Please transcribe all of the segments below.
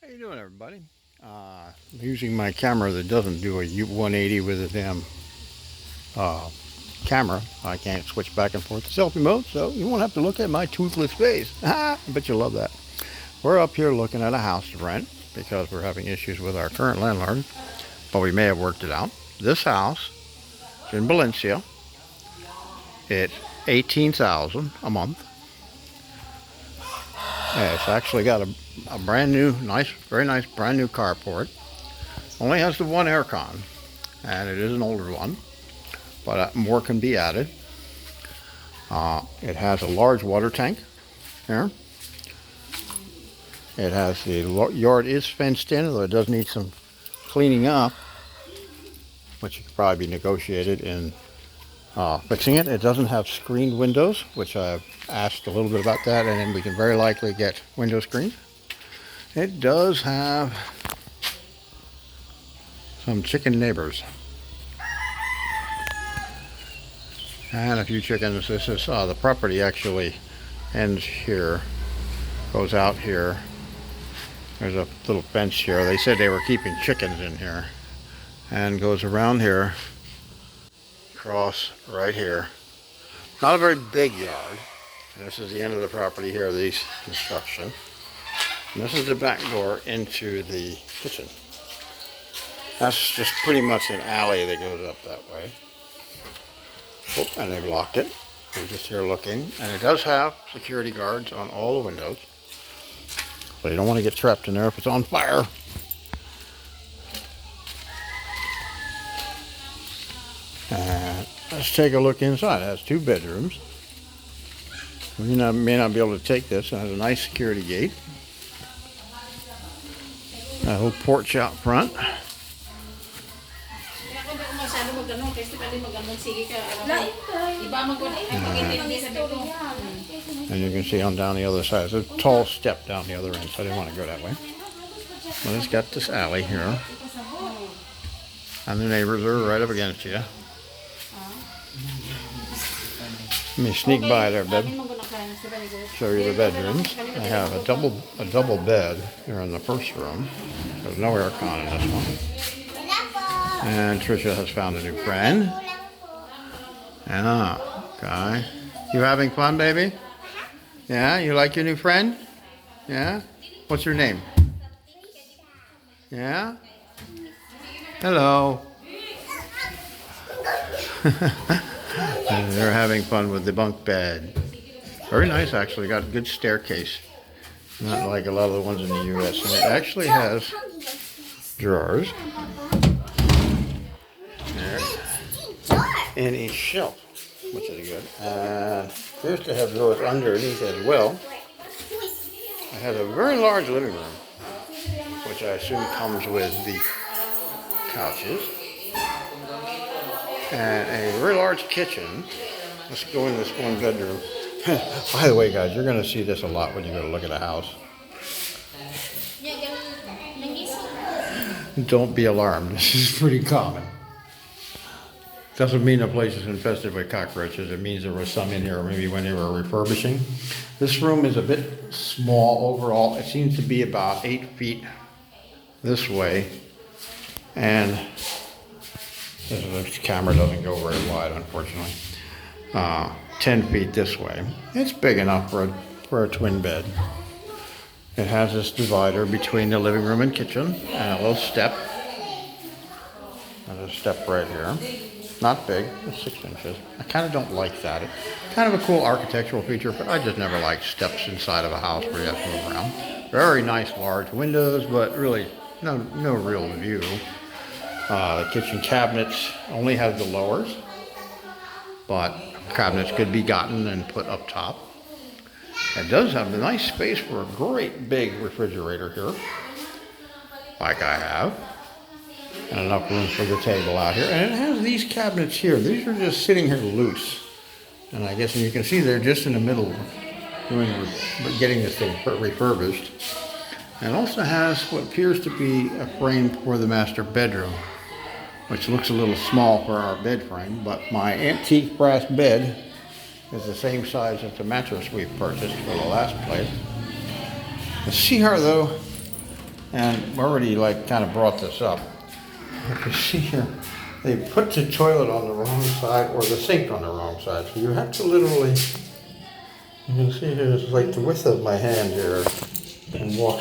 How you doing, everybody? Using my camera that doesn't do a 180 with a damn uh, camera. I can't switch back and forth to selfie mode, so you won't have to look at my toothless face. I bet you'll love that. We're up here looking at a house to rent because we're having issues with our current landlord, but we may have worked it out. This house is in Valencia. It's 18,000 a month. Yeah, it's actually got a brand new, nice, very nice brand new carport. Only has the one aircon, and it is an older one, but more can be added. It has a large water tank here. It has the yard is fenced in, though it does need some cleaning up, which could probably be negotiated in fixing it. It doesn't have screened windows, which I've asked a little bit about that, and then we can very likely get window screens. It does have some chicken neighbors and a few chickens. This is the property actually ends here, goes out here. There's a little fence here. They said they were keeping chickens in here, and goes around here, across right here. Not a very big yard. This is the end of the property here, the construction. And this is the back door into the kitchen. That's just pretty much an alley that goes up that way. Oh, and they've locked it. We're just here looking. And it does have security guards on all the windows. So you don't want to get trapped in there if it's on fire. And let's take a look inside. It has 2 bedrooms. We may not be able to take this. It has a nice security gate. A whole porch out front. And you can see on down the other side. There's a tall step down the other end, so I didn't want to go that way. But it's got this alley here. And the neighbors are right up against you. Let me sneak by there, babe. Show you the bedrooms. I have a double bed here in the first room. There's no aircon in this one. And Tricia has found a new friend. Anna, guy. You having fun, baby? Yeah, you like your new friend? Yeah? What's your name? Yeah? Hello. And they're having fun with the bunk bed. Very nice, actually. Got a good staircase. Not like a lot of the ones in the U.S. And it actually has drawers. There. And a shelf, which is good. And appears to have drawers underneath as well. It has a very large living room, which I assume comes with the couches. And a very large kitchen. Let's go in this one bedroom. By the way, guys, you're going to see this a lot when you go to look at a house. Don't be alarmed. This is pretty common. Doesn't mean the place is infested with cockroaches. It means there was some in here maybe when they were refurbishing. This room is a bit small overall. It seems to be about 8 feet this way. And this camera doesn't go very wide, unfortunately. 10 feet this way. It's big enough for a twin bed. It has this divider between the living room and kitchen, and a little step. There's a step right here. Not big, it's 6 inches. I kind of don't like that. It's kind of a cool architectural feature, but I just never liked steps inside of a house where you have to move around. Very nice large windows, but really no real view. The kitchen cabinets only have the lowers, but cabinets could be gotten and put up top. It does have a nice space for a great big refrigerator here, like I have, and enough room for the table out here. And it has these cabinets here. These are just sitting here loose, and I guess you can see they're just in the middle getting this thing refurbished. And it also has what appears to be a frame for the master bedroom, which looks a little small for our bed frame, but my antique brass bed is the same size as the mattress we purchased for the last place. The CR, though, And already like kind of brought this up. You can see here, they put the toilet on the wrong side or the sink on the wrong side. So you have to literally, you can see here, it's like the width of my hand here, and walk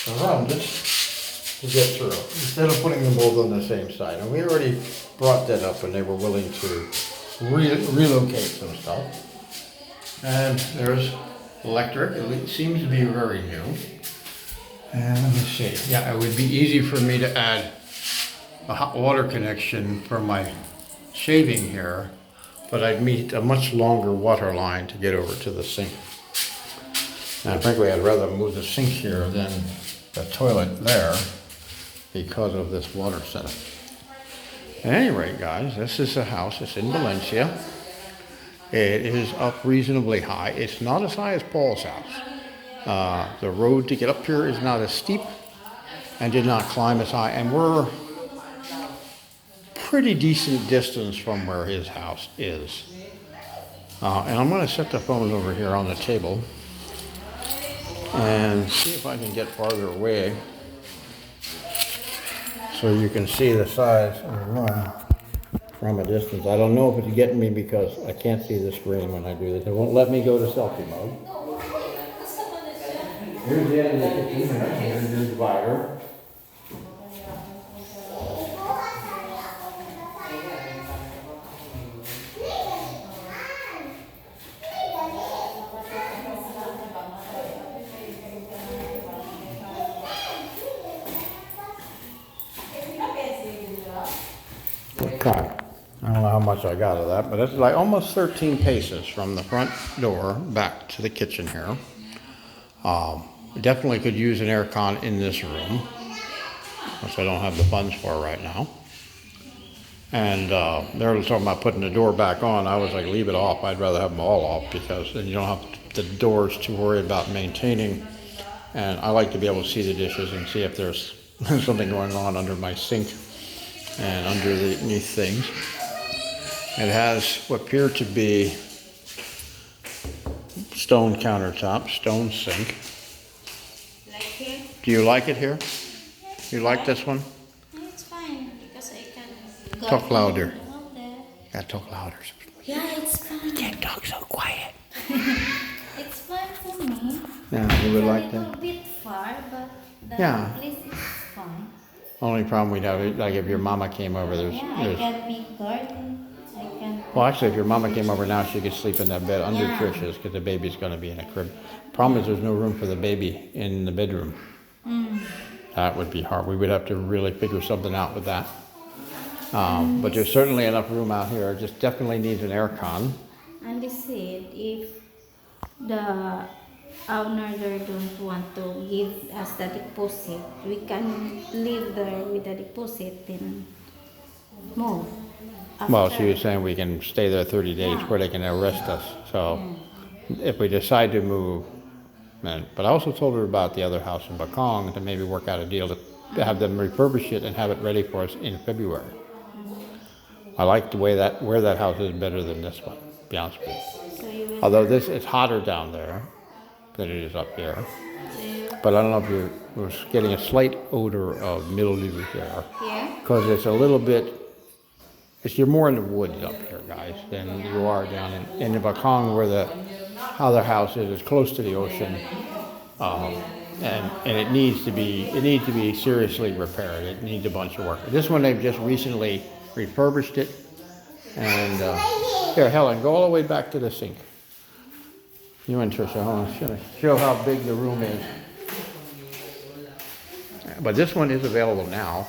around it to get through, instead of putting them both on the same side. And we already brought that up and they were willing to relocate some stuff. And there's electric, it seems to be very new. And let me see, yeah, it would be easy for me to add a hot water connection for my shaving here, but I'd need a much longer water line to get over to the sink. And frankly, I'd rather move the sink here than the toilet there because of this water setup. At any rate, guys, this is a house. It's in Valencia. It is up reasonably high. It's not as high as Paul's house. The road to get up here is not as steep and did not climb as high. And we're pretty decent distance from where his house is. And I'm going to set the phone over here on the table and see if I can get farther away so you can see the size of the room from a distance. I don't know if it's getting me because I can't see the screen when I do this. It won't let me go to selfie mode. Here's the end of the kitchen. Here's the divider. Okay. I don't know how much I got of that, but it's like almost 13 paces from the front door back to the kitchen here. Definitely could use an air con in this room, which I don't have the funds for right now. And they were talking about putting the door back on. I was like, leave it off. I'd rather have them all off because then you don't have the doors to worry about maintaining. And I like to be able to see the dishes and see if there's something going on under my sink and underneath things. It has what appear to be stone countertop, stone sink. Like it? Do you like it here? You like this one? It's fine because I can Talk louder. out there. Gotta talk louder. Yeah, it's fine. You can't talk so quiet. It's fine for me. Yeah, you would like It's a that? little bit far, but the Yeah. place is fine. Only problem we'd have, like if your mama came over, Yeah, I there's can make garden. I can. well, actually, if your mama came over now, she could sleep in that bed under Yeah. Trish's because the baby's going to be in a crib. Problem is, there's no room for the baby in the bedroom. That would be hard. We would have to really figure something out with that. But there's certainly enough room out here. It just definitely needs an air con. And they said if the owner there don't want to give us the deposit, we can live there with the deposit and move. Well, After. she was saying we can stay there 30 days Yeah. where they can arrest us. So if we decide to move, but I also told her about the other house in Bakong to maybe work out a deal to have them refurbish it and have it ready for us in February. I like the way where that house is better than this one, to be honest with you. So you will. Although it's hotter down there than it is up here. So you But I don't know if you're getting a slight odor of mildew here. here. Because it's a little bit, you're more in the woods up here, guys, than you are down in the Bakong where the other house is. It's close to the ocean. And it needs to be seriously repaired. It needs a bunch of work. This one, they've just recently refurbished it. And here, Helen, go all the way back to the sink. You and Trisha, hold on, show how big the room is. But this one is available now,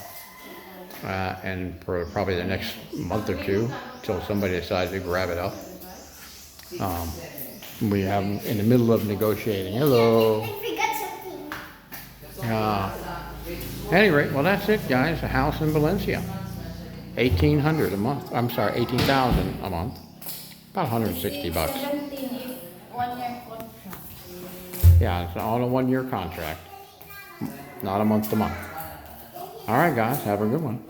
and for probably the next month or two, until somebody decides to grab it up. We have in the middle of negotiating. Hello. At any rate, well, that's it, guys. A house in Valencia, $1,800 a month. I'm sorry, $18,000 a month. About 160 bucks. 17 is 1 year contract. Yeah, it's on a 1-year contract, not a month to month. All right, guys, have a good one.